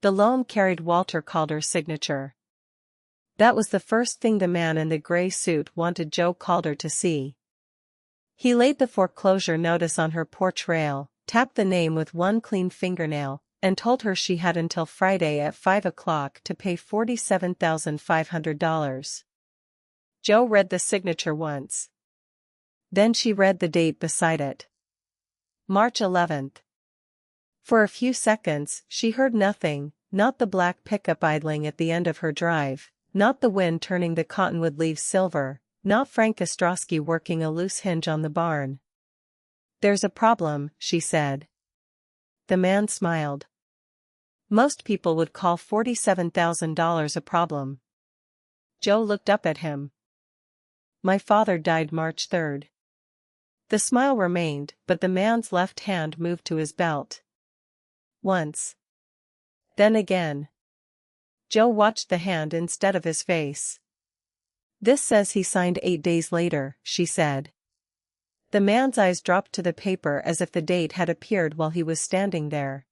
The loan carried Walter Calder's signature. That was the first thing the man in the gray suit wanted Joe Calder to see. He laid the foreclosure notice on her porch rail, tapped the name with one clean fingernail, and told her she had until Friday at 5 o'clock to pay $47,500. Joe read the signature once. Then she read the date beside it. March 11th. For a few seconds, she heard nothing, not the black pickup idling at the end of her drive, not the wind turning the cottonwood leaves silver, not Frank Ostrowski working a loose hinge on the barn. "There's a problem," she said. The man smiled. Most people would call $47,000 a problem. Joe looked up at him. "My father died March 3rd. The smile remained, but the man's left hand moved to his belt. Once. Then again. Joe watched the hand instead of his face. "This says he signed 8 days later," she said. The man's eyes dropped to the paper as if the date had appeared while he was standing there.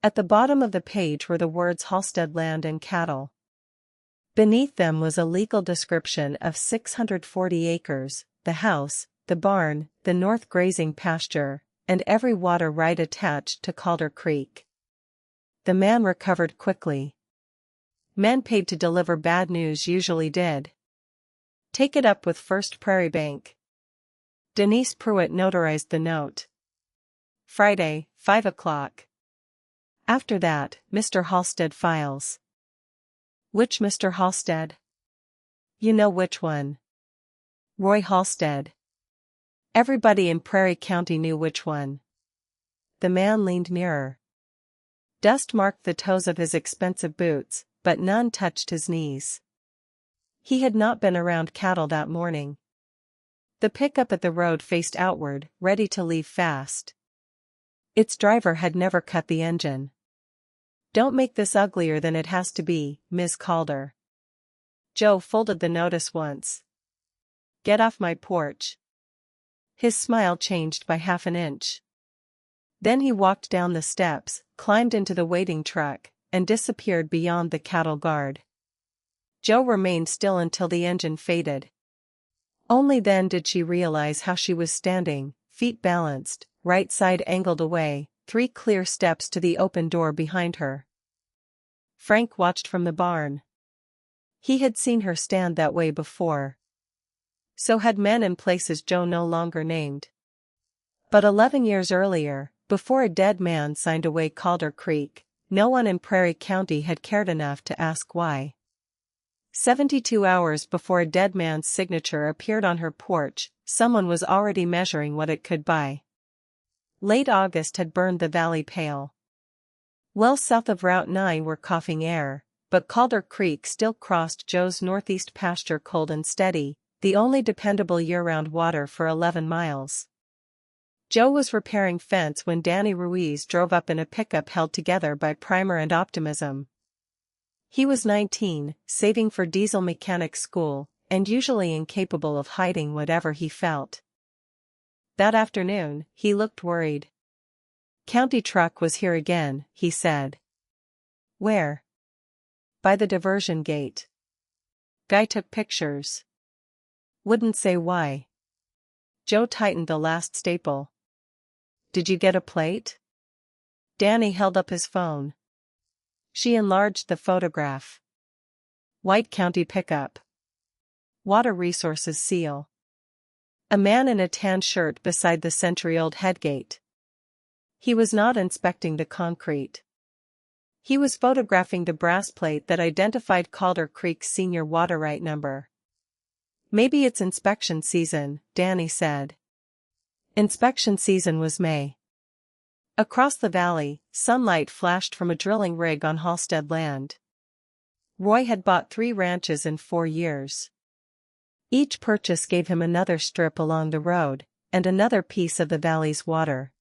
At the bottom of the page were the words Halsted Land and Cattle. Beneath them was a legal description of 640 acres, the house, the barn, the north grazing pasture, and every water right attached to Calder Creek. The man recovered quickly. Men paid to deliver bad news usually did. "Take it up with First Prairie Bank." Denise Pruitt notarized the note. Friday, 5 o'clock. After that, Mr. Halsted files. "Which Mr. Halsted?" "You know which one. Roy Halsted." Everybody in Prairie County knew which one. The man leaned nearer. Dust marked the toes of his expensive boots, but none touched his knees. He had not been around cattle that morning. The pickup at the road faced outward, ready to leave fast. Its driver had never cut the engine. "Don't make this uglier than it has to be, Ms. Calder." Joe folded the notice once. "Get off my porch." His smile changed by half an inch. Then he walked down the steps, climbed into the waiting truck, and disappeared beyond the cattle guard. Joe remained still until the engine faded. Only then did she realize how she was standing, feet balanced, right side angled away, 3 clear steps to the open door behind her. Frank watched from the barn. He had seen her stand that way before. So had men in places Joe no longer named. But 11 years earlier, before a dead man signed away Calder Creek, no one in Prairie County had cared enough to ask why. 72 hours before a dead man's signature appeared on her porch, someone was already measuring what it could buy. Late August had burned the valley pale. Well south of Route 9 were coughing air, but Calder Creek still crossed Joe's northeast pasture cold and steady, the only dependable year-round water for 11 miles. Joe was repairing fence when Danny Ruiz drove up in a pickup held together by primer and optimism. He was 19, saving for diesel mechanic school, and usually incapable of hiding whatever he felt. That afternoon, he looked worried. "County truck was here again," he said. "Where?" "By the diversion gate. Guy took pictures. Wouldn't say why." Joe tightened the last staple. "Did you get a plate?" Danny held up his phone. She enlarged the photograph. White County pickup. Water Resources seal. A man in a tan shirt beside the century-old headgate. He was not inspecting the concrete. He was photographing the brass plate that identified Calder Creek's senior water right number. "Maybe it's inspection season," Danny said. Inspection season was May. Across the valley, sunlight flashed from a drilling rig on Halsted land. Roy had bought 3 ranches in 4 years. Each purchase gave him another strip along the road, and another piece of the valley's water.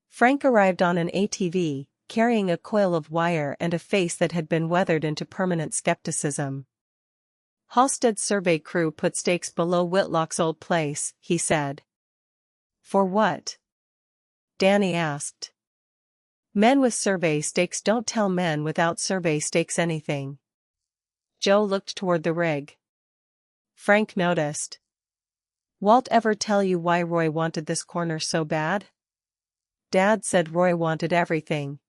Frank arrived on an ATV, carrying a coil of wire and a face that had been weathered into permanent skepticism. "Halsted's survey crew put stakes below Whitlock's old place," he said. "For what?" Danny asked. Men with survey stakes don't tell men without survey stakes anything. Joe looked toward the rig. Frank noticed. Walt ever tell you why Roy wanted this corner so bad? Dad said Roy wanted everything.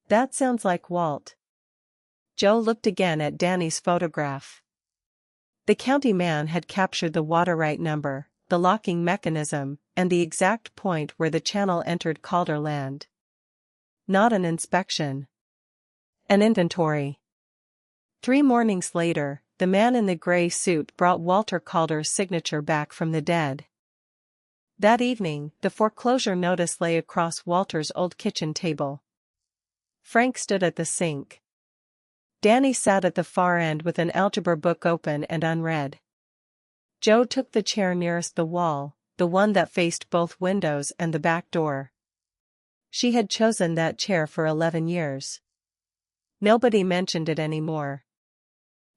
That sounds like Walt. Joe looked again at Danny's photograph. The county man had captured the water right number, the locking mechanism, and the exact point where the channel entered Calder land. Not an inspection. An inventory. 3 mornings later, the man in the gray suit brought Walter Calder's signature back from the dead. That evening, the foreclosure notice lay across Walter's old kitchen table. Frank stood at the sink. Danny sat at the far end with an algebra book open and unread. Joe took the chair nearest the wall, the one that faced both windows and the back door. She had chosen that chair for 11 years. Nobody mentioned it anymore.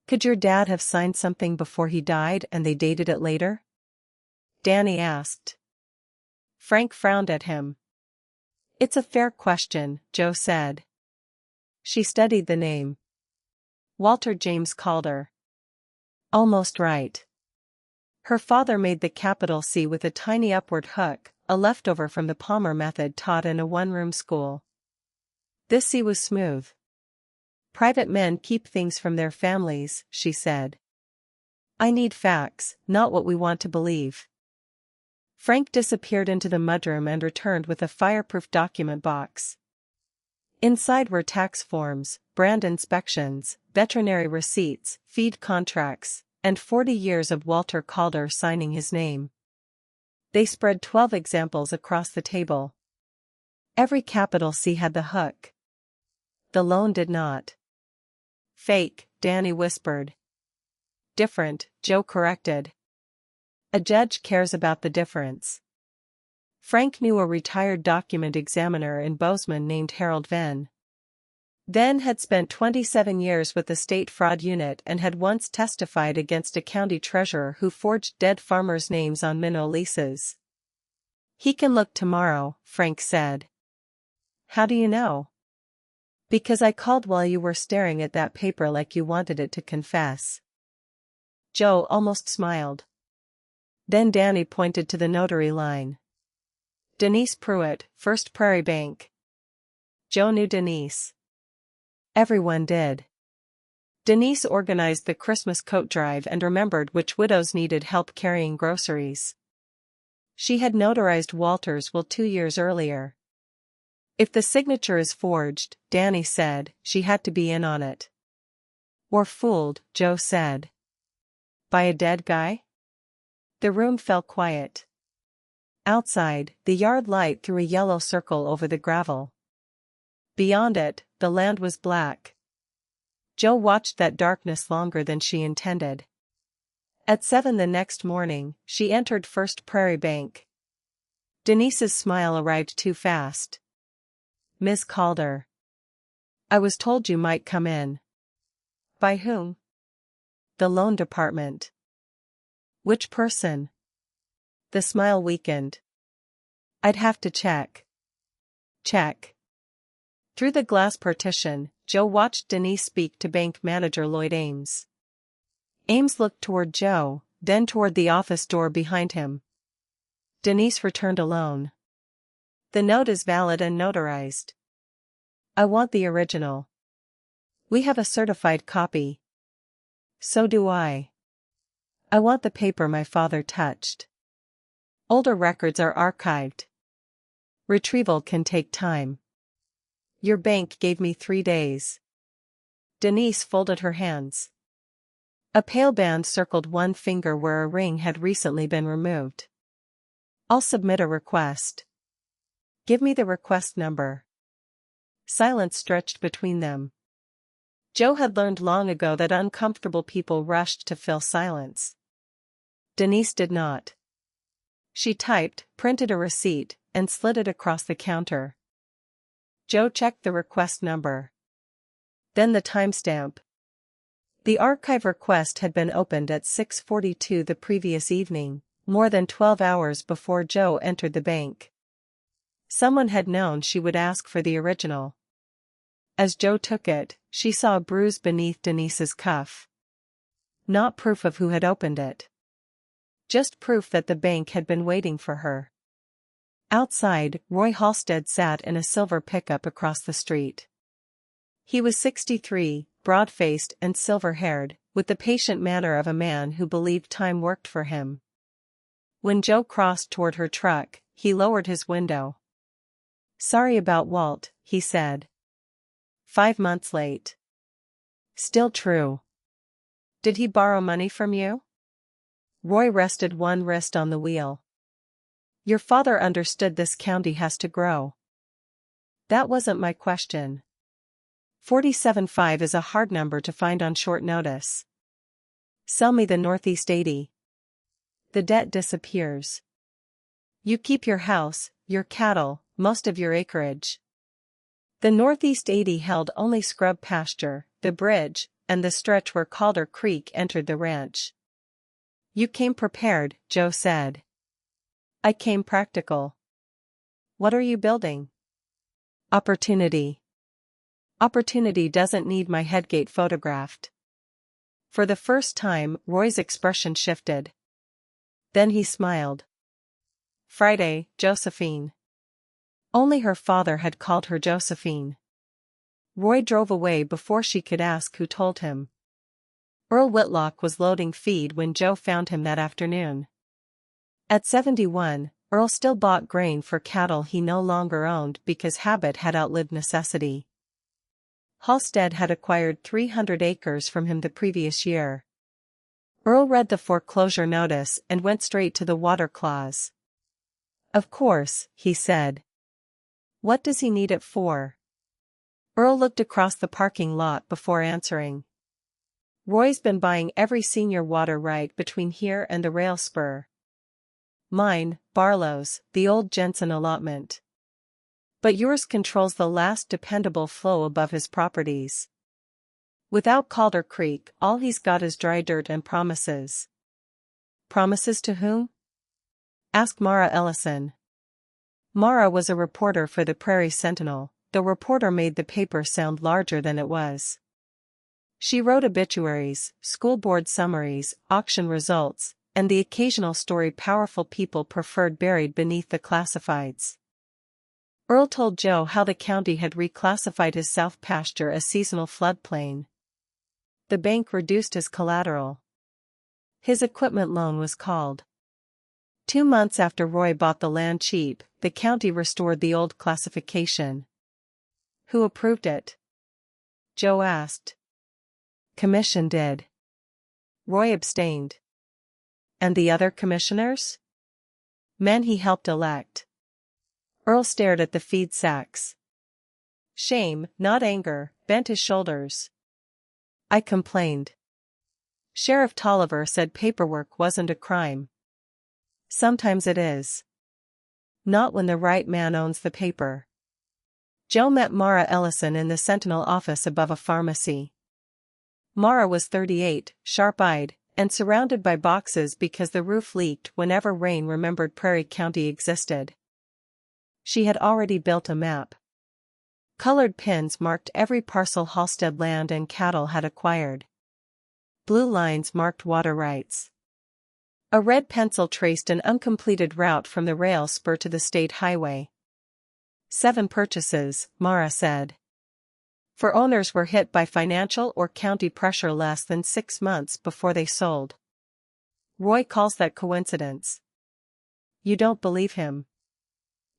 Could your dad have signed something before he died and they dated it later? Danny asked. Frank frowned at him. It's a fair question, Joe said. She studied the name. Walter James Calder. Almost right. Her father made the capital C with a tiny upward hook, a leftover from the Palmer method taught in a one-room school. This C was smooth. Private men keep things from their families, she said. I need facts, not what we want to believe. Frank disappeared into the mudroom and returned with a fireproof document box. Inside were tax forms, brand inspections, veterinary receipts, feed contracts, and 40 years of Walter Calder signing his name. They spread 12 examples across the table. Every capital C had the hook. The loan did not. Fake, Danny whispered. Different, Joe corrected. A judge cares about the difference. Frank knew a retired document examiner in Bozeman named Harold Venn. Venn had spent 27 years with the state fraud unit and had once testified against a county treasurer who forged dead farmers' names on minnow leases. He can look tomorrow, Frank said. How do you know? Because I called while you were staring at that paper like you wanted it to confess. Joe almost smiled. Then Danny pointed to the notary line. Denise Pruitt, First Prairie Bank. Joe knew Denise. Everyone did. Denise organized the Christmas coat drive and remembered which widows needed help carrying groceries. She had notarized Walter's will 2 years earlier. If the signature is forged, Danny said, she had to be in on it. Or fooled, Joe said. By a dead guy? The room fell quiet. Outside, the yard light threw a yellow circle over the gravel. Beyond it, the land was black. Joe watched that darkness longer than she intended. At 7 the next morning, she entered First Prairie Bank. Denise's smile arrived too fast. Miss Calder. I was told you might come in. By whom? The loan department. Which person? The smile weakened. I'd have to check. Check. Through the glass partition, Joe watched Denise speak to bank manager Lloyd Ames. Ames looked toward Joe, then toward the office door behind him. Denise returned alone. The note is valid and notarized. I want the original. We have a certified copy. So do I. I want the paper my father touched. Older records are archived. Retrieval can take time. Your bank gave me 3 days. Denise folded her hands. A pale band circled one finger where a ring had recently been removed. I'll submit a request. Give me the request number. Silence stretched between them. Joe had learned long ago that uncomfortable people rushed to fill silence. Denise did not. She typed, printed a receipt, and slid it across the counter. Joe checked the request number. Then the timestamp. The archive request had been opened at 6:42 the previous evening, more than 12 hours before Joe entered the bank. Someone had known she would ask for the original. As Joe took it, she saw a bruise beneath Denise's cuff. Not proof of who had opened it. Just proof that the bank had been waiting for her. Outside, Roy Halsted sat in a silver pickup across the street. He was 63, broad-faced and silver-haired, with the patient manner of a man who believed time worked for him. When Joe crossed toward her truck, he lowered his window. "Sorry about Walt," he said. 5 months late. Still true. Did he borrow money from you? Roy rested one wrist on the wheel. Your father understood this county has to grow. That wasn't my question. 47.5 is a hard number to find on short notice. Sell me the Northeast 80. The debt disappears. You keep your house, your cattle, most of your acreage. The Northeast 80 held only scrub pasture, the bridge, and the stretch where Calder Creek entered the ranch. You came prepared, Joe said. I came practical. What are you building? Opportunity. Opportunity doesn't need my headgate photographed. For the first time, Roy's expression shifted. Then he smiled. Friday, Josephine. Only her father had called her Josephine. Roy drove away before she could ask who told him. Earl Whitlock was loading feed when Joe found him that afternoon. At 71, Earl still bought grain for cattle he no longer owned because habit had outlived necessity. Halsted had acquired 300 acres from him the previous year. Earl read the foreclosure notice and went straight to the water clause. Of course, he said. What does he need it for? Earl looked across the parking lot before answering. Roy's been buying every senior water right between here and the rail spur. Mine, Barlow's, the old Jensen allotment. But yours controls the last dependable flow above his properties. Without Calder Creek, all he's got is dry dirt and promises. Promises to whom? Ask Mara Ellison. Mara was a reporter for the Prairie Sentinel. The reporter made the paper sound larger than it was. She wrote obituaries, school board summaries, auction results, and the occasional story powerful people preferred buried beneath the classifieds. Earl told Joe how the county had reclassified his south pasture as seasonal floodplain. The bank reduced his collateral. His equipment loan was called. 2 months after Roy bought the land cheap, the county restored the old classification. Who approved it? Joe asked. Commission did. Roy abstained. And the other commissioners? Men he helped elect. Earl stared at the feed sacks. Shame, not anger, bent his shoulders. I complained. Sheriff Tolliver said paperwork wasn't a crime. Sometimes it is. Not when the right man owns the paper. Joe met Mara Ellison in the Sentinel office above a pharmacy. Mara was 38, sharp-eyed, and surrounded by boxes because the roof leaked whenever Rain remembered Prairie County existed. She had already built a map. Colored pins marked every parcel Halsted land and cattle had acquired. Blue lines marked water rights. A red pencil traced an uncompleted route from the rail spur to the state highway. 7 purchases, Mara said. 4 owners were hit by financial or county pressure less than 6 months before they sold. Roy calls that coincidence. You don't believe him.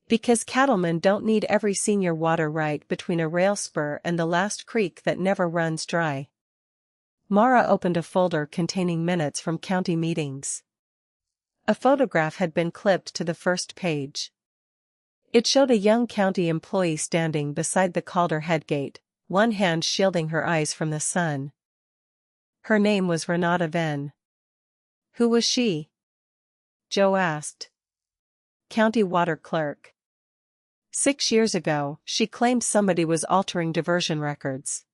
Because cattlemen don't need every senior water right between a rail spur and the last creek that never runs dry. Mara opened a folder containing minutes from county meetings. A photograph had been clipped to the first page. It showed a young county employee standing beside the Calder headgate, one hand shielding her eyes from the sun. Her name was Renata Venn. Who was she? Joe asked. County water clerk. 6 years ago, she claimed somebody was altering diversion records.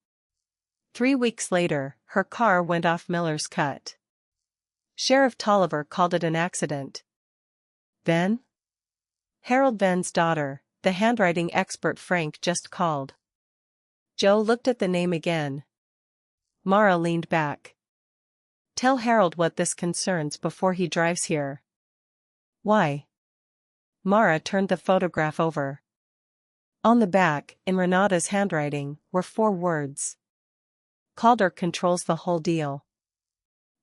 3 weeks later, her car went off Miller's Cut. Sheriff Tolliver called it an accident. Venn? Harold Venn's daughter, the handwriting expert Frank just called. Joe looked at the name again. Mara leaned back. Tell Harold what this concerns before he drives here. Why? Mara turned the photograph over. On the back, in Renata's handwriting, were 4 words. Calder controls the whole deal.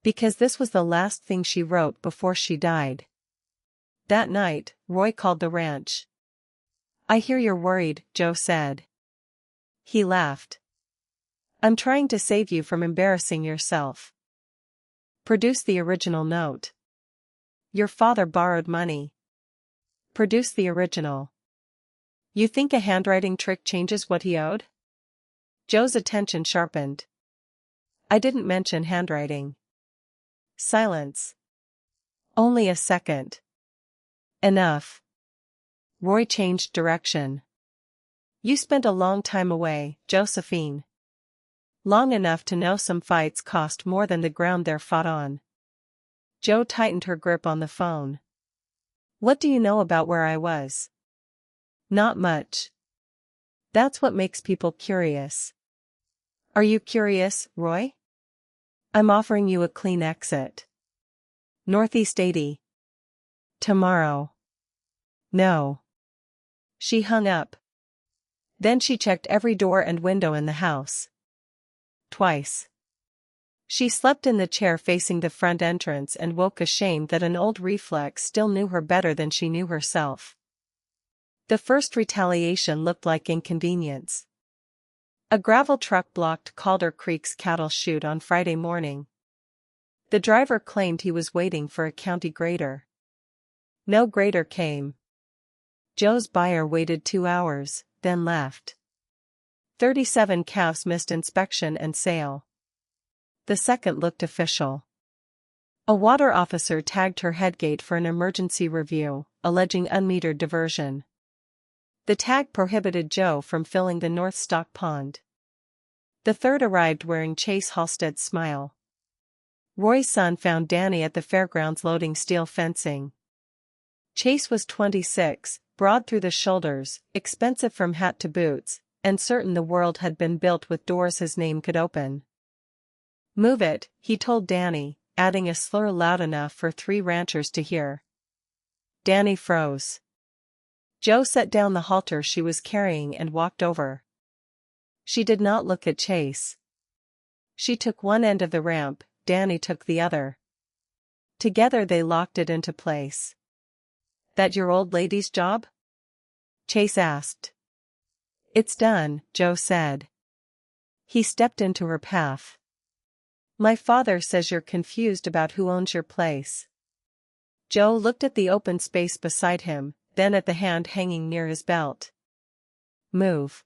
Because this was the last thing she wrote before she died. That night, Roy called the ranch. I hear you're worried, Joe said. He laughed. I'm trying to save you from embarrassing yourself. Produce the original note. Your father borrowed money. Produce the original. You think a handwriting trick changes what he owed? Joe's attention sharpened. I didn't mention handwriting. Silence. Only a second. Enough. Roy changed direction. You spent a long time away, Josephine. Long enough to know some fights cost more than the ground they're fought on. Joe tightened her grip on the phone. What do you know about where I was? Not much. That's what makes people curious. Are you curious, Roy? I'm offering you a clean exit. Northeast 80. Tomorrow. No. She hung up. Then she checked every door and window in the house. Twice. She slept in the chair facing the front entrance and woke ashamed that an old reflex still knew her better than she knew herself. The first retaliation looked like inconvenience. A gravel truck blocked Calder Creek's cattle chute on Friday morning. The driver claimed he was waiting for a county grader. No grader came. Joe's buyer waited 2 hours, then left. 37 calves missed inspection and sale. The second looked official. A water officer tagged her headgate for an emergency review, alleging unmetered diversion. The tag prohibited Joe from filling the North Stock Pond. The third arrived wearing Chase Halsted's smile. Roy's son found Danny at the fairgrounds loading steel fencing. Chase was 26, broad through the shoulders, expensive from hat to boots, and certain the world had been built with doors his name could open. Move it, he told Danny, adding a slur loud enough for 3 ranchers to hear. Danny froze. Joe set down the halter she was carrying and walked over. She did not look at Chase. She took one end of the ramp, Danny took the other. Together they locked it into place. That your old lady's job? Chase asked. It's done, Joe said. He stepped into her path. My father says you're confused about who owns your place. Joe looked at the open space beside him, then at the hand hanging near his belt. Move.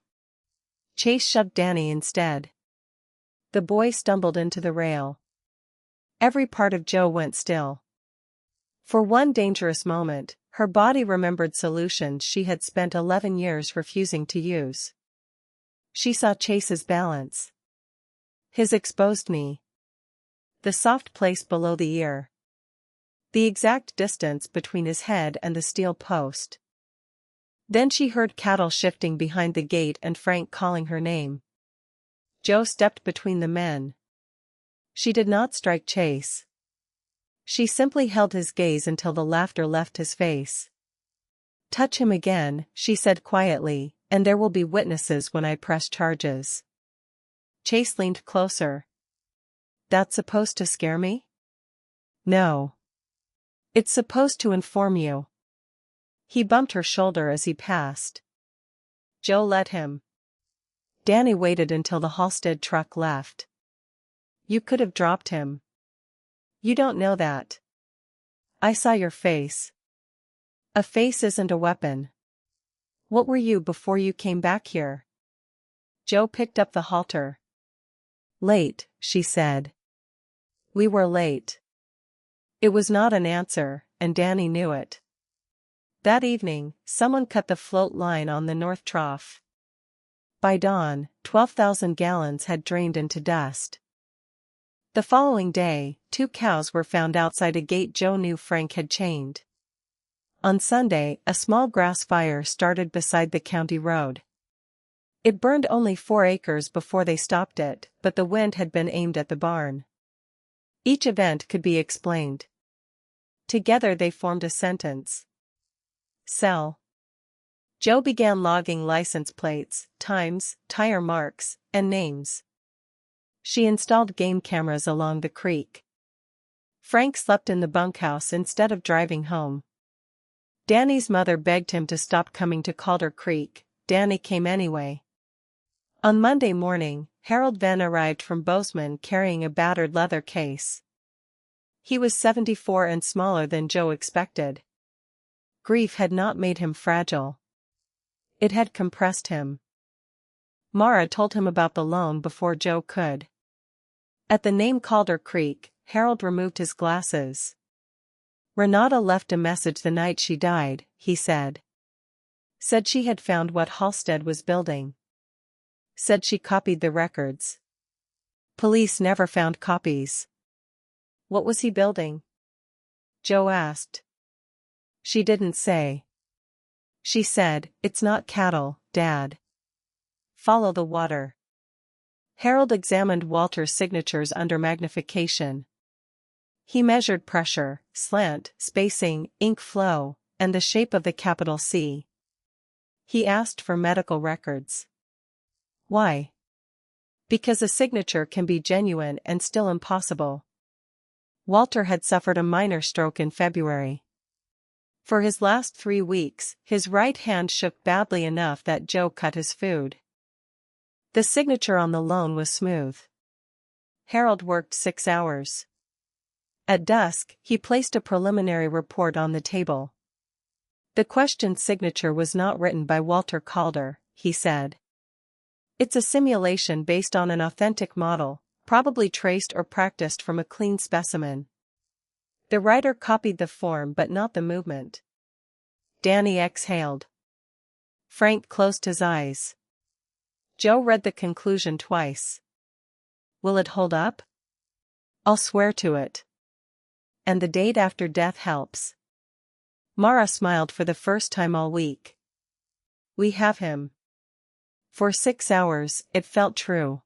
Chase shoved Danny instead. The boy stumbled into the rail. Every part of Joe went still. For one dangerous moment, her body remembered solutions she had spent 11 years refusing to use. She saw Chase's balance. His exposed knee. The soft place below the ear. The exact distance between his head and the steel post. Then she heard cattle shifting behind the gate and Frank calling her name. Joe stepped between the men. She did not strike Chase. She simply held his gaze until the laughter left his face. Touch him again, she said quietly, and there will be witnesses when I press charges. Chase leaned closer. That's supposed to scare me? No. It's supposed to inform you. He bumped her shoulder as he passed. Joe let him. Danny waited until the Halsted truck left. You could have dropped him. You don't know that. I saw your face. A face isn't a weapon. What were you before you came back here? Joe picked up the halter. Late, she said. We were late. It was not an answer, and Danny knew it. That evening, someone cut the float line on the North Trough. By dawn, 12,000 gallons had drained into dust. The following day, 2 cows were found outside a gate Joe knew Frank had chained. On Sunday, a small grass fire started beside the county road. It burned only 4 acres before they stopped it, but the wind had been aimed at the barn. Each event could be explained. Together they formed a sentence. Sell. Joe began logging license plates, times, tire marks, and names. She installed game cameras along the creek. Frank slept in the bunkhouse instead of driving home. Danny's mother begged him to stop coming to Calder Creek. Danny came anyway. On Monday morning, Harold Venn arrived from Bozeman carrying a battered leather case. He was 74 and smaller than Joe expected. Grief had not made him fragile. It had compressed him. Mara told him about the loan before Joe could. At the name Calder Creek, Harold removed his glasses. Renata left a message the night she died, he said. Said she had found what Halsted was building. Said she copied the records. Police never found copies. What was he building? Joe asked. She didn't say. She said, "It's not cattle, Dad. Follow the water." Harold examined Walter's signatures under magnification. He measured pressure, slant, spacing, ink flow, and the shape of the capital C. He asked for medical records. Why? Because a signature can be genuine and still impossible. Walter had suffered a minor stroke in February. For his last 3 weeks, his right hand shook badly enough that Joe cut his food. The signature on the loan was smooth. Harold worked 6 hours. At dusk, he placed a preliminary report on the table. The questioned signature was not written by Walter Calder, he said. It's a simulation based on an authentic model, probably traced or practiced from a clean specimen. The writer copied the form but not the movement. Danny exhaled. Frank closed his eyes. Joe read the conclusion twice. Will it hold up? I'll swear to it. And the date after death helps. Mara smiled for the first time all week. We have him. For 6 hours, it felt true.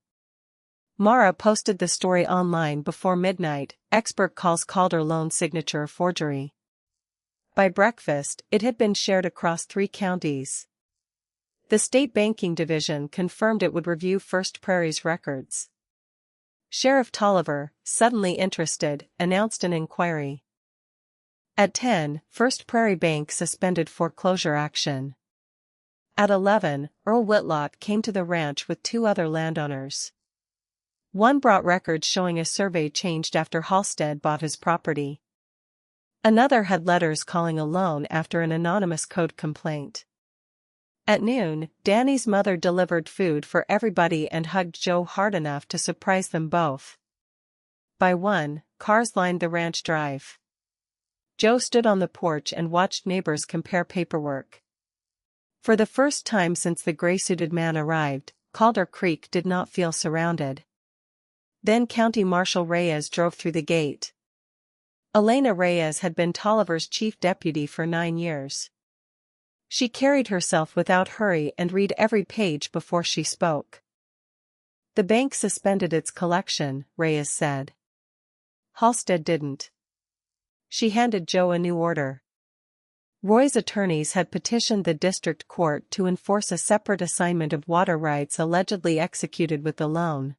Mara posted the story online before midnight. Expert calls Calder loan signature forgery. By breakfast, it had been shared across 3 counties. The state banking division confirmed it would review First Prairie's records. Sheriff Tolliver, suddenly interested, announced an inquiry. At 10, First Prairie Bank suspended foreclosure action. At 11, Earl Whitlock came to the ranch with 2 other landowners. One brought records showing a survey changed after Halsted bought his property. Another had letters calling a loan after an anonymous code complaint. At noon, Danny's mother delivered food for everybody and hugged Joe hard enough to surprise them both. By 1, cars lined the ranch drive. Joe stood on the porch and watched neighbors compare paperwork. For the first time since the gray-suited man arrived, Calder Creek did not feel surrounded. Then County Marshal Reyes drove through the gate. Elena Reyes had been Tolliver's chief deputy for 9 years. She carried herself without hurry and read every page before she spoke. The bank suspended its collection, Reyes said. Halsted didn't. She handed Joe a new order. Roy's attorneys had petitioned the district court to enforce a separate assignment of water rights allegedly executed with the loan.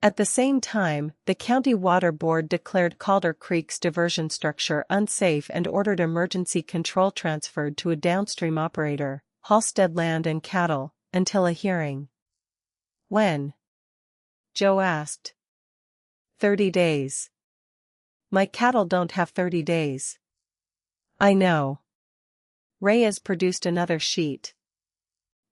At the same time, the County Water Board declared Calder Creek's diversion structure unsafe and ordered emergency control transferred to a downstream operator, Halsted Land and Cattle, until a hearing. When? Joe asked. 30 days. My cattle don't have 30 days. I know. Reyes produced another sheet.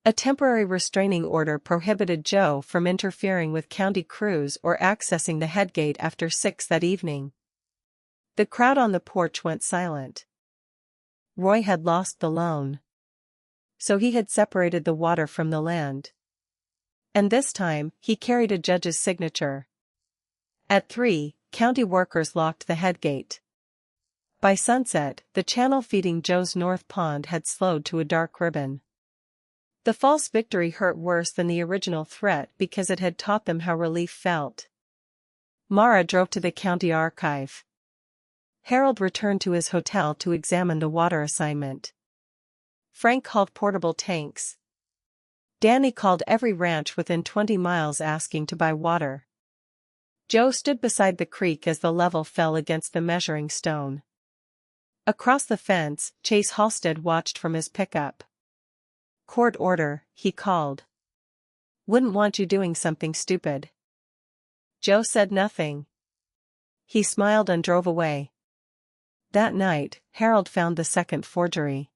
A temporary restraining order prohibited Joe from interfering with county crews or accessing the headgate after 6 that evening. The crowd on the porch went silent. Roy had lost the loan. So he had separated the water from the land. And this time, he carried a judge's signature. At 3, county workers locked the headgate. By sunset, the channel feeding Joe's North Pond had slowed to a dark ribbon. The false victory hurt worse than the original threat because it had taught them how relief felt. Mara drove to the county archive. Harold returned to his hotel to examine the water assignment. Frank hauled portable tanks. Danny called every ranch within 20 miles asking to buy water. Joe stood beside the creek as the level fell against the measuring stone. Across the fence, Chase Halsted watched from his pickup. "Court order," he called. "Wouldn't want you doing something stupid." Joe said nothing. He smiled and drove away. That night, Harold found the second forgery.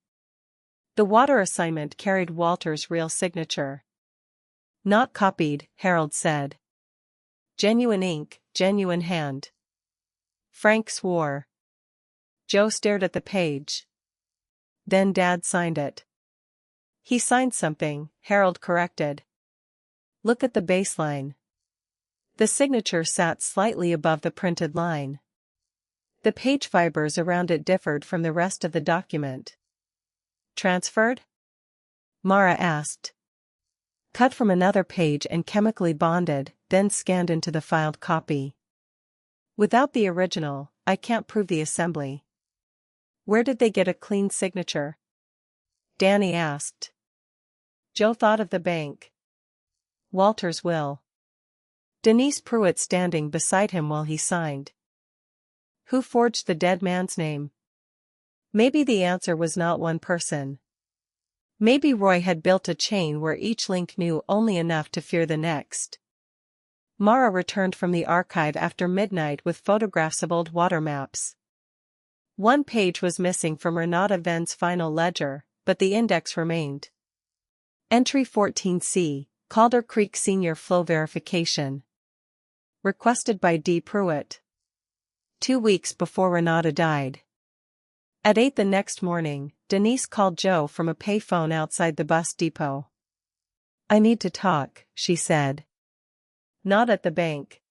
The water assignment carried Walter's real signature. "Not copied," Harold said. "Genuine ink, genuine hand." Frank swore. Joe stared at the page. "Then Dad signed it." "He signed something," Harold corrected. "Look at the baseline." The signature sat slightly above the printed line. The page fibers around it differed from the rest of the document. "Transferred?" Mara asked. "Cut from another page and chemically bonded, then scanned into the filed copy. Without the original, I can't prove the assembly." "Where did they get a clean signature?" Danny asked. Joe thought of the bank. Walter's will. Denise Pruitt standing beside him while he signed. Who forged the dead man's name? Maybe the answer was not one person. Maybe Roy had built a chain where each link knew only enough to fear the next. Mara returned from the archive after midnight with photographs of old water maps. One page was missing from Renata Venn's final ledger, but the index remained. Entry 14C, Calder Creek Senior Flow Verification. Requested by D. Pruitt. 2 weeks before Renata died. At 8 the next morning, Denise called Joe from a payphone outside the bus depot. "I need to talk," she said. "Not at the bank."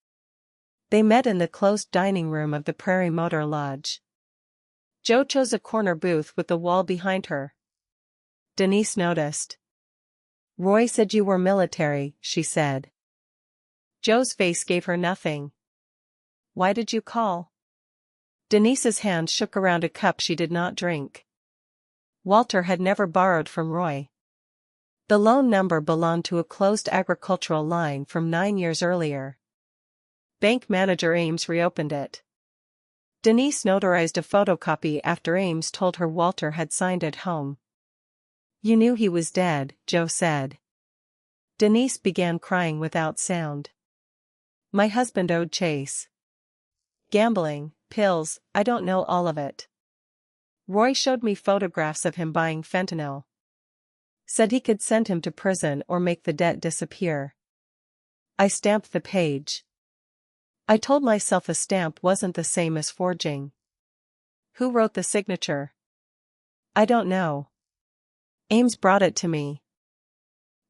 They met in the closed dining room of the Prairie Motor Lodge. Joe chose a corner booth with the wall behind her. Denise noticed. "Roy said you were military," she said. Joe's face gave her nothing. "Why did you call?" Denise's hand shook around a cup she did not drink. Walter had never borrowed from Roy. The loan number belonged to a closed agricultural line from 9 years earlier. Bank manager Ames reopened it. Denise notarized a photocopy after Ames told her Walter had signed at home. "You knew he was dead," Joe said. Denise began crying without sound. "My husband owed Chase. Gambling, pills, I don't know all of it. Roy showed me photographs of him buying fentanyl. Said he could send him to prison or make the debt disappear. I stamped the page. I told myself a stamp wasn't the same as forging. Who wrote the signature? I don't know. Ames brought it to me."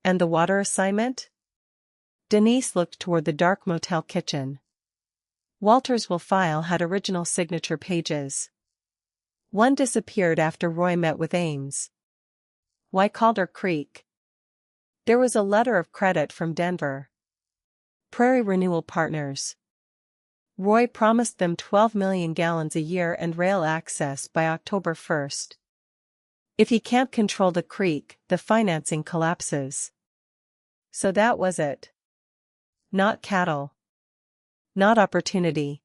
"And the water assignment?" Denise looked toward the dark motel kitchen. Walter's will file had original signature pages. One disappeared after Roy met with Ames. Why Calder Creek? There was a letter of credit from Denver. Prairie Renewal Partners. Roy promised them 12 million gallons a year and rail access by October 1st. If he can't control the creek, the financing collapses. So that was it. Not cattle. Not opportunity.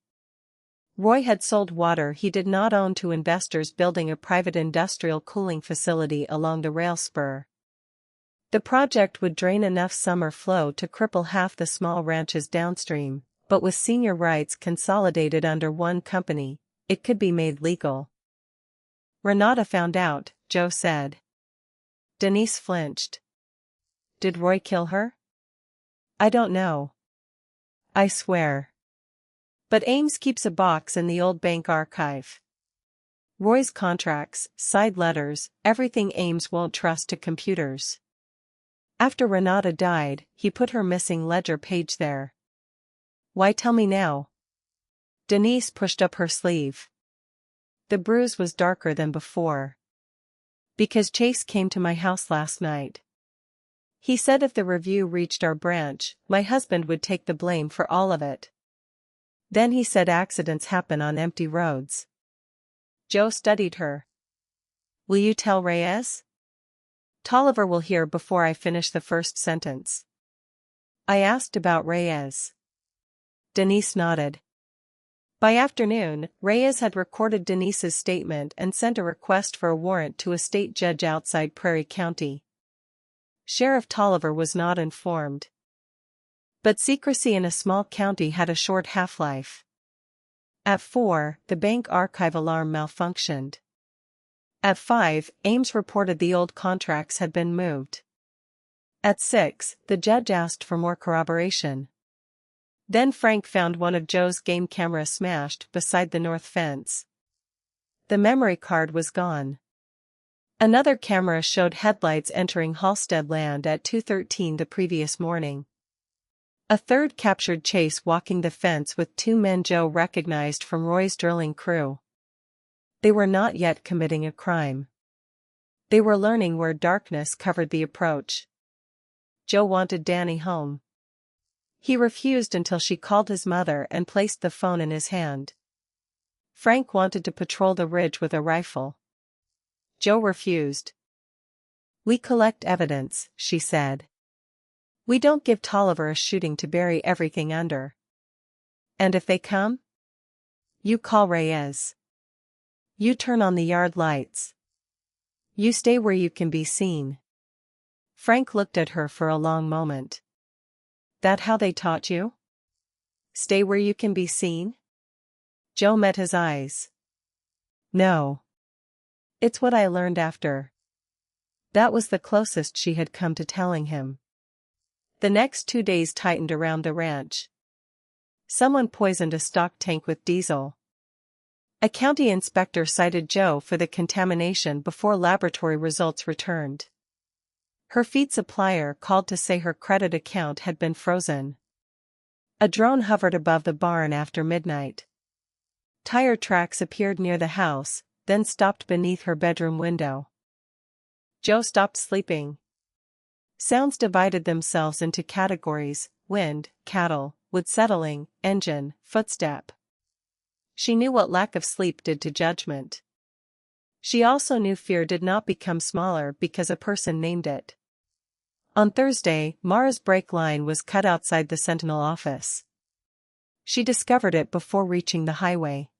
Roy had sold water he did not own to investors building a private industrial cooling facility along the rail spur. The project would drain enough summer flow to cripple half the small ranches downstream, but with senior rights consolidated under one company, it could be made legal. Renata found out, Joe said. Denise flinched. Did Roy kill her? I don't know. I swear. But Ames keeps a box in the old bank archive. Roy's contracts, side letters, everything Ames won't trust to computers. After Renata died, he put her missing ledger page there. Why tell me now? Denise pushed up her sleeve. The bruise was darker than before. Because Chase came to my house last night. He said if the review reached our branch, my husband would take the blame for all of it. Then he said accidents happen on empty roads. Joe studied her. Will you tell Reyes? Tolliver will hear before I finish the first sentence. I asked about Reyes. Denise nodded. By afternoon, Reyes had recorded Denise's statement and sent a request for a warrant to a state judge outside Prairie County. Sheriff Tolliver was not informed. But secrecy in a small county had a short half-life. At 4, the bank archive alarm malfunctioned. At 5, Ames reported the old contracts had been moved. At 6, the judge asked for more corroboration. Then Frank found one of Joe's game cameras smashed beside the north fence. The memory card was gone. Another camera showed headlights entering Halsted land at 2:13 the previous morning. A third captured Chase walking the fence with two men Joe recognized from Roy's drilling crew. They were not yet committing a crime. They were learning where darkness covered the approach. Joe wanted Danny home. He refused until she called his mother and placed the phone in his hand. Frank wanted to patrol the ridge with a rifle. Joe refused. We collect evidence, she said. We don't give Tolliver a shooting to bury everything under. And if they come? You call Reyes. You turn on the yard lights. You stay where you can be seen. Frank looked at her for a long moment. That how they taught you? Stay where you can be seen? Joe met his eyes. No. It's what I learned after. That was the closest she had come to telling him. The next 2 days tightened around the ranch. Someone poisoned a stock tank with diesel. A county inspector cited Joe for the contamination before laboratory results returned. Her feed supplier called to say her credit account had been frozen. A drone hovered above the barn after midnight. Tire tracks appeared near the house, then stopped beneath her bedroom window. Joe stopped sleeping. Sounds divided themselves into categories: wind, cattle, wood settling, engine, footstep. She knew what lack of sleep did to judgment. She also knew fear did not become smaller because a person named it. On Thursday, Mara's brake line was cut outside the Sentinel office. She discovered it before reaching the highway.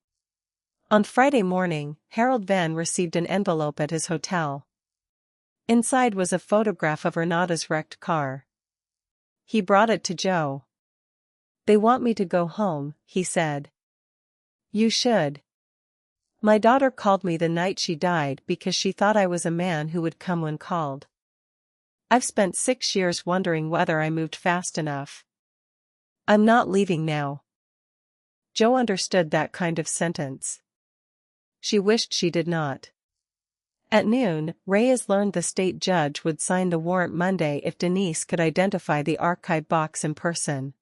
On Friday morning, Harold Van received an envelope at his hotel. Inside was a photograph of Renata's wrecked car. He brought it to Joe. They want me to go home, he said. You should. My daughter called me the night she died because she thought I was a man who would come when called. I've spent 6 years wondering whether I moved fast enough. I'm not leaving now. Joe understood that kind of sentence. She wished she did not. At noon, Reyes learned the state judge would sign the warrant Monday if Denise could identify the archive box in person.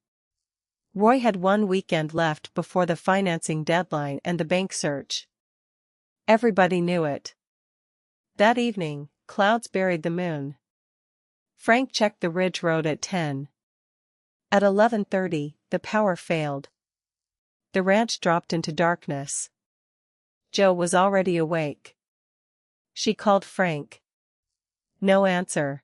Roy had 1 weekend left before the financing deadline and the bank search. Everybody knew it. That evening, clouds buried the moon. Frank checked the ridge road at 10. At 11:30, the power failed. The ranch dropped into darkness. Joe was already awake. She called Frank. No answer.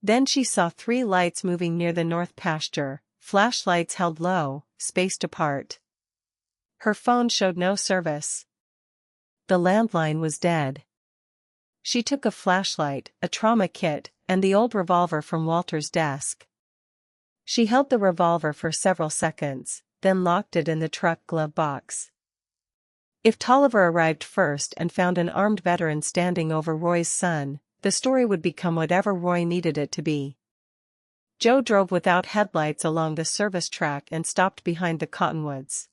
Then she saw 3 lights moving near the north pasture, flashlights held low, spaced apart. Her phone showed no service. The landline was dead. She took a flashlight, a trauma kit, and the old revolver from Walter's desk. She held the revolver for several seconds, then locked it in the truck glove box. If Tolliver arrived first and found an armed veteran standing over Roy's son, the story would become whatever Roy needed it to be. Joe drove without headlights along the service track and stopped behind the cottonwoods.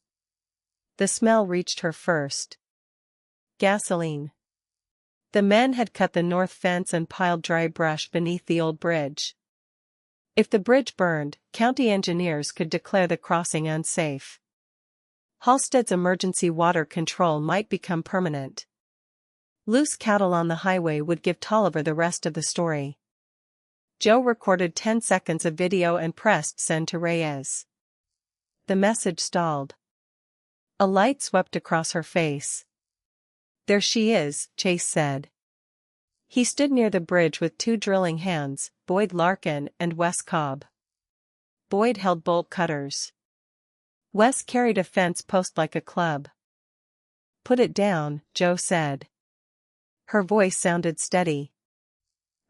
The smell reached her first. Gasoline. The men had cut the north fence and piled dry brush beneath the old bridge. If the bridge burned, county engineers could declare the crossing unsafe. Halsted's emergency water control might become permanent. Loose cattle on the highway would give Tolliver the rest of the story. Joe recorded 10 seconds of video and pressed send to Reyes. The message stalled. A light swept across her face. "There she is," Chase said. He stood near the bridge with two drilling hands, Boyd Larkin and Wes Cobb. Boyd held bolt cutters. Wes carried a fence post like a club. "Put it down," Joe said. Her voice sounded steady.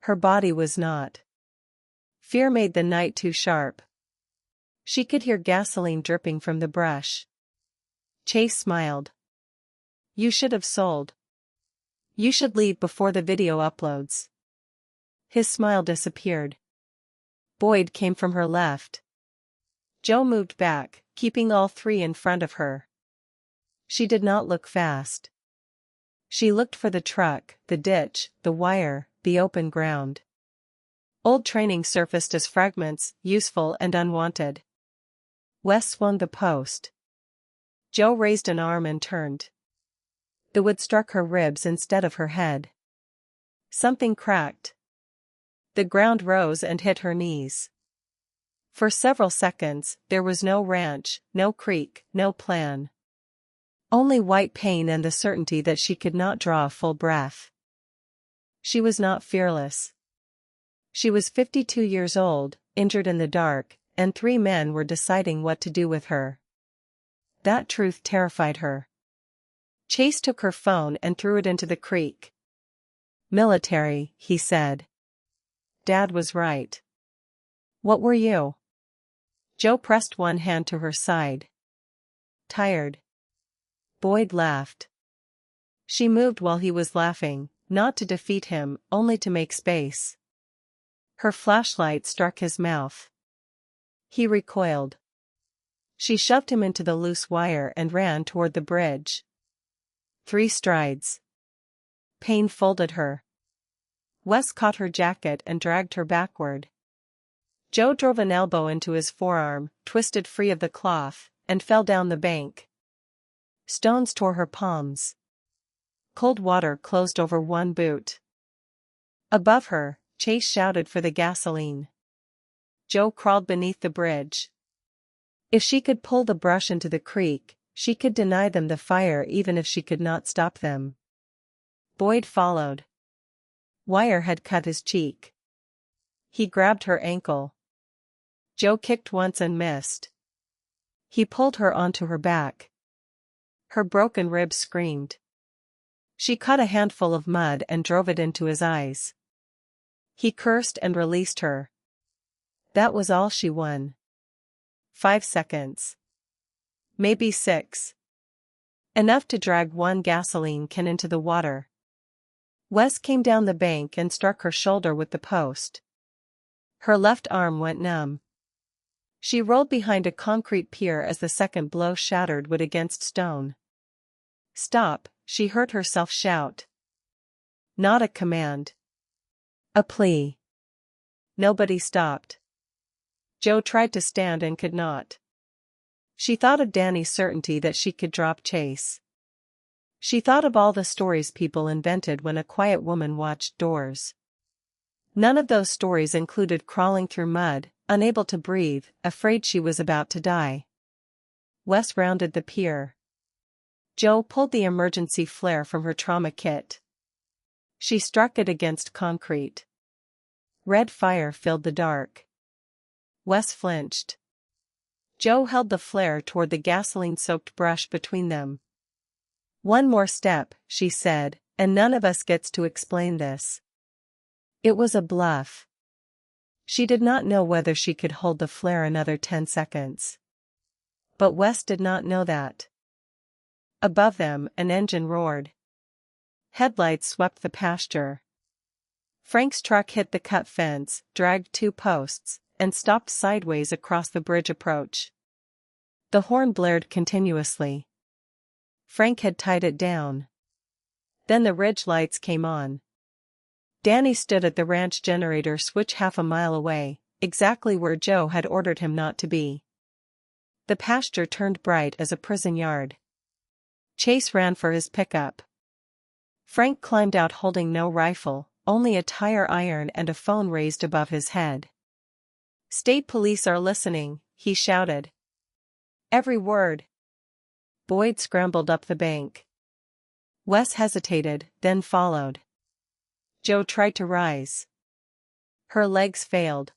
Her body was not. Fear made the night too sharp. She could hear gasoline dripping from the brush. Chase smiled. "You should have sold. You should leave before the video uploads." His smile disappeared. Boyd came from her left. Joe moved back, keeping all three in front of her. She did not look fast. She looked for the truck, the ditch, the wire, the open ground. Old training surfaced as fragments, useful and unwanted. Wes swung the post. Joe raised an arm and turned. The wood struck her ribs instead of her head. Something cracked. The ground rose and hit her knees. For several seconds, there was no ranch, no creek, no plan. Only white pain and the certainty that she could not draw a full breath. She was not fearless. She was 52 years old, injured in the dark, and 3 men were deciding what to do with her. That truth terrified her. Chase took her phone and threw it into the creek. "Military," he said. Dad was right. "What were you?" Joe pressed one hand to her side. "Tired." Boyd laughed. She moved while he was laughing, not to defeat him, only to make space. Her flashlight struck his mouth. He recoiled. She shoved him into the loose wire and ran toward the bridge. 3 strides. Pain folded her. Wes caught her jacket and dragged her backward. Joe drove an elbow into his forearm, twisted free of the cloth, and fell down the bank. Stones tore her palms. Cold water closed over one boot. Above her, Chase shouted for the gasoline. Joe crawled beneath the bridge. If she could pull the brush into the creek, she could deny them the fire even if she could not stop them. Boyd followed. Wire had cut his cheek. He grabbed her ankle. Joe kicked once and missed. He pulled her onto her back. Her broken ribs screamed. She caught a handful of mud and drove it into his eyes. He cursed and released her. That was all she won. 5 seconds. Maybe 6. Enough to drag one gasoline can into the water. Wes came down the bank and struck her shoulder with the post. Her left arm went numb. She rolled behind a concrete pier as the second blow shattered wood against stone. "Stop," she heard herself shout. Not a command. A plea. Nobody stopped. Joe tried to stand and could not. She thought of Danny's certainty that she could drop Chase. She thought of all the stories people invented when a quiet woman watched doors. None of those stories included crawling through mud, unable to breathe, afraid she was about to die. Wes rounded the pier. Joe pulled the emergency flare from her trauma kit. She struck it against concrete. Red fire filled the dark. Wes flinched. Joe held the flare toward the gasoline-soaked brush between them. "One more step," she said, "and none of us gets to explain this." It was a bluff. She did not know whether she could hold the flare another 10 seconds. But Wes did not know that. Above them, an engine roared. Headlights swept the pasture. Frank's truck hit the cut fence, dragged 2 posts, and stopped sideways across the bridge approach. The horn blared continuously. Frank had tied it down. Then the ridge lights came on. Danny stood at the ranch generator switch half a mile away, exactly where Joe had ordered him not to be. The pasture turned bright as a prison yard. Chase ran for his pickup. Frank climbed out holding no rifle, only a tire iron and a phone raised above his head. "State police are listening," he shouted. "Every word." Boyd scrambled up the bank. Wes hesitated, then followed. Joe tried to rise. Her legs failed.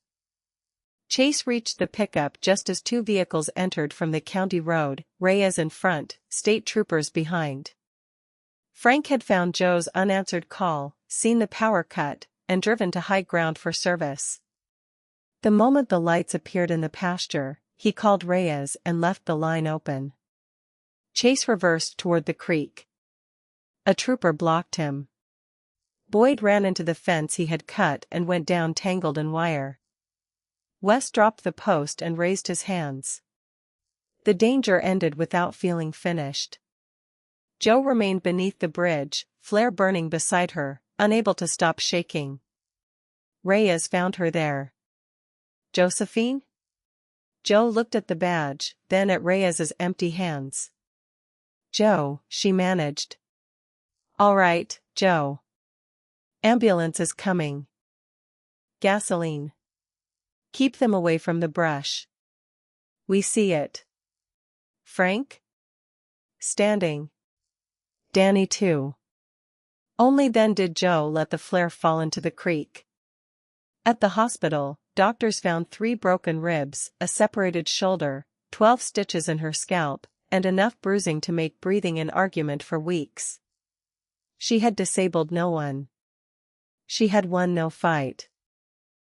Chase reached the pickup just as two vehicles entered from the county road, Reyes in front, state troopers behind. Frank had found Joe's unanswered call, seen the power cut, and driven to high ground for service. The moment the lights appeared in the pasture, he called Reyes and left the line open. Chase reversed toward the creek. A trooper blocked him. Boyd ran into the fence he had cut and went down tangled in wire. Wes dropped the post and raised his hands. The danger ended without feeling finished. Joe remained beneath the bridge, flare burning beside her, unable to stop shaking. Reyes found her there. "Josephine?" Joe looked at the badge, then at Reyes's empty hands. "Joe," she managed. "All right, Joe. Ambulance is coming. Gasoline. Keep them away from the brush. We see it. Frank?" "Standing. Danny too." Only then did Joe let the flare fall into the creek. At the hospital, doctors found 3 broken ribs, a separated shoulder, 12 stitches in her scalp, and enough bruising to make breathing an argument for weeks. She had disabled no one. She had won no fight.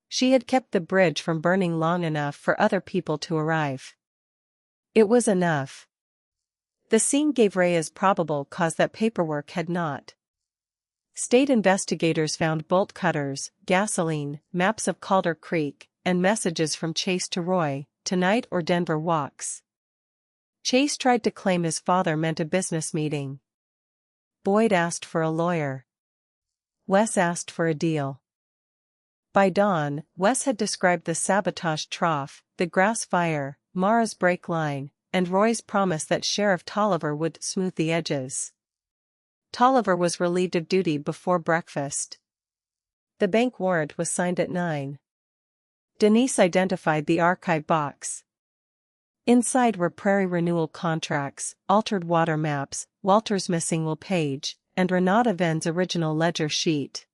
She had kept the bridge from burning long enough for other people to arrive. It was enough. The scene gave Reyes probable cause that paperwork had not. State investigators found bolt cutters, gasoline, maps of Calder Creek, and messages from Chase to Roy, "Tonight or Denver walks." Chase tried to claim his father meant a business meeting. Boyd asked for a lawyer. Wes asked for a deal. By dawn, Wes had described the sabotage trough, the grass fire, Mara's brake line, and Roy's promise that Sheriff Tolliver would smooth the edges. Tolliver was relieved of duty before breakfast. The bank warrant was signed at 9. Denise identified the archive box. Inside were prairie renewal contracts, altered water maps, Walter's missing will page, and Renata Venn's original ledger sheet.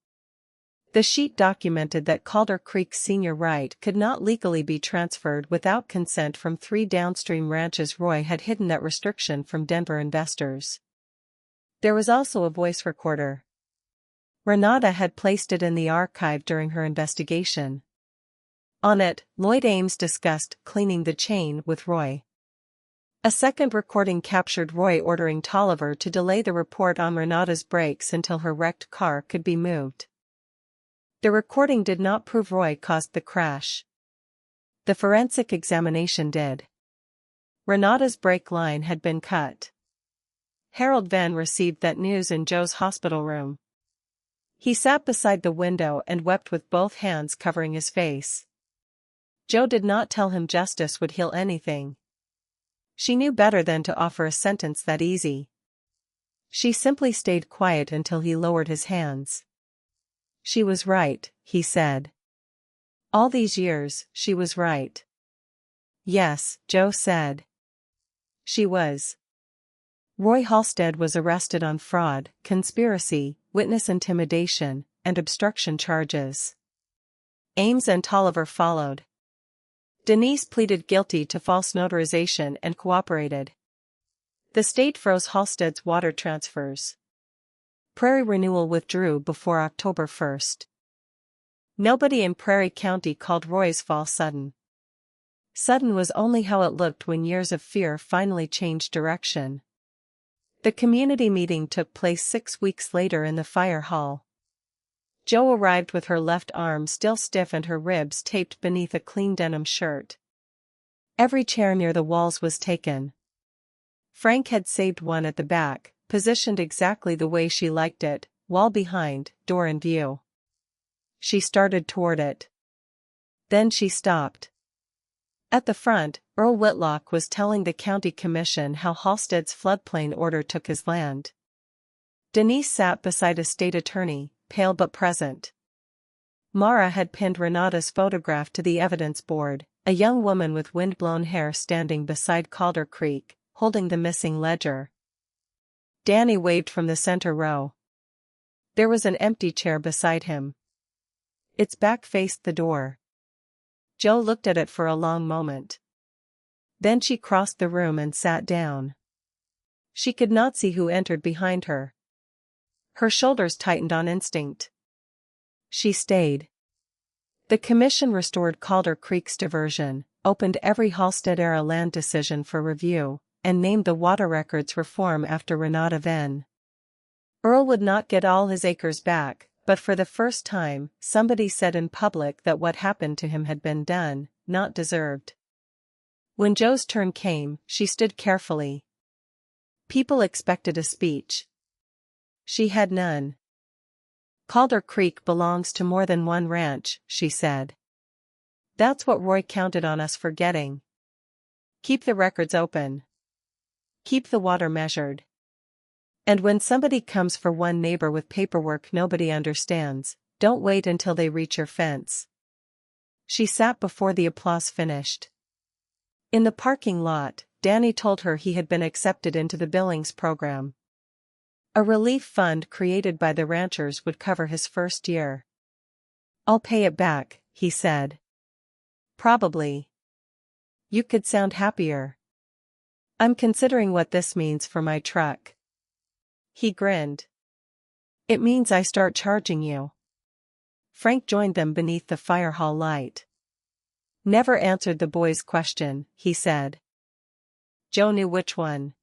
The sheet documented that Calder Creek's senior right could not legally be transferred without consent from 3 downstream ranches Roy had hidden that restriction from Denver investors. There was also a voice recorder. Renata had placed it in the archive during her investigation. On it, Lloyd Ames discussed cleaning the chain with Roy. A second recording captured Roy ordering Tolliver to delay the report on Renata's brakes until her wrecked car could be moved. The recording did not prove Roy caused the crash. The forensic examination did. Renata's brake line had been cut. Harold Venn received that news in Joe's hospital room. He sat beside the window and wept with both hands covering his face. Joe did not tell him justice would heal anything. She knew better than to offer a sentence that easy. She simply stayed quiet until he lowered his hands. "She was right," he said. "All these years, she was right." "Yes," Joe said. "She was." Roy Halsted was arrested on fraud, conspiracy, witness intimidation, and obstruction charges. Ames and Tolliver followed. Denise pleaded guilty to false notarization and cooperated. The state froze Halsted's water transfers. Prairie Renewal withdrew before October 1. Nobody in Prairie County called Roy's fall sudden. Sudden was only how it looked when years of fear finally changed direction. The community meeting took place 6 weeks later in the fire hall. Joe arrived with her left arm still stiff and her ribs taped beneath a clean denim shirt. Every chair near the walls was taken. Frank had saved one at the back, positioned exactly the way she liked it, wall behind, door in view. She started toward it. Then she stopped. At the front, Earl Whitlock was telling the county commission how Halsted's floodplain order took his land. Denise sat beside a state attorney, pale but present. Mara had pinned Renata's photograph to the evidence board, a young woman with wind-blown hair standing beside Calder Creek, holding the missing ledger. Danny waved from the center row. There was an empty chair beside him. Its back faced the door. Joe looked at it for a long moment. Then she crossed the room and sat down. She could not see who entered behind her. Her shoulders tightened on instinct. She stayed. The commission restored Calder Creek's diversion, opened every Halsted-era land decision for review, and named the water records reform after Renata Venn. Earl would not get all his acres back, but for the first time, somebody said in public that what happened to him had been done, not deserved. When Joe's turn came, she stood carefully. People expected a speech. She had none. Calder Creek belongs to more than one ranch, she said. That's what Roy counted on us for getting. Keep the records open. Keep the water measured. And when somebody comes for one neighbor with paperwork nobody understands, don't wait until they reach your fence. She sat before the applause finished. In the parking lot, Danny told her he had been accepted into the Billings program. A relief fund created by the ranchers would cover his first year. I'll pay it back, he said. Probably. You could sound happier. I'm considering what this means for my truck. He grinned. It means I start charging you. Frank joined them beneath the fire hall light. Never answered the boy's question, he said. Joe knew which one.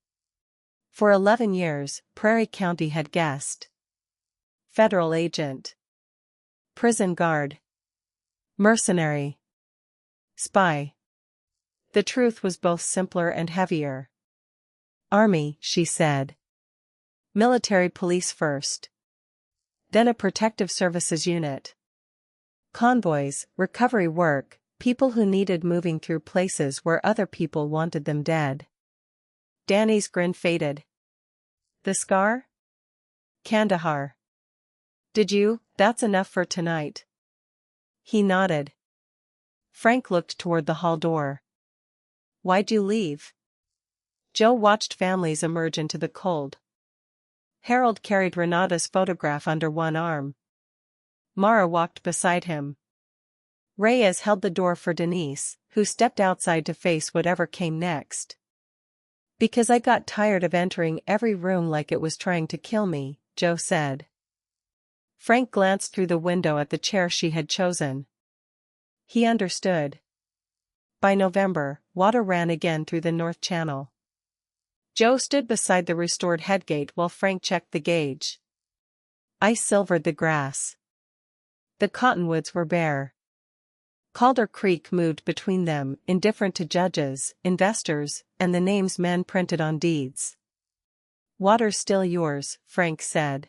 For 11 years, Prairie County had guessed. Federal agent. Prison guard. Mercenary. Spy. The truth was both simpler and heavier. Army, she said. Military police first. Then a protective services unit. Convoys, recovery work, people who needed moving through places where other people wanted them dead. Danny's grin faded. The scar? Kandahar. Did you? That's enough for tonight. He nodded. Frank looked toward the hall door. Why'd you leave? Joe watched families emerge into the cold. Harold carried Renata's photograph under one arm. Mara walked beside him. Reyes held the door for Denise, who stepped outside to face whatever came next. Because I got tired of entering every room like it was trying to kill me, Joe said. Frank glanced through the window at the chair she had chosen. He understood. By November, water ran again through the North Channel. Joe stood beside the restored headgate while Frank checked the gauge. Ice silvered the grass. The cottonwoods were bare. Calder Creek moved between them, indifferent to judges, investors, and the names men printed on deeds. Water's still yours, Frank said.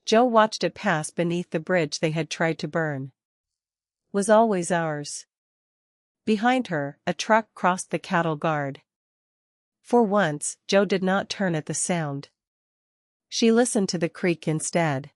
Joe watched it pass beneath the bridge they had tried to burn. Was always ours. Behind her, a truck crossed the cattle guard. For once, Joe did not turn at the sound. She listened to the creek instead.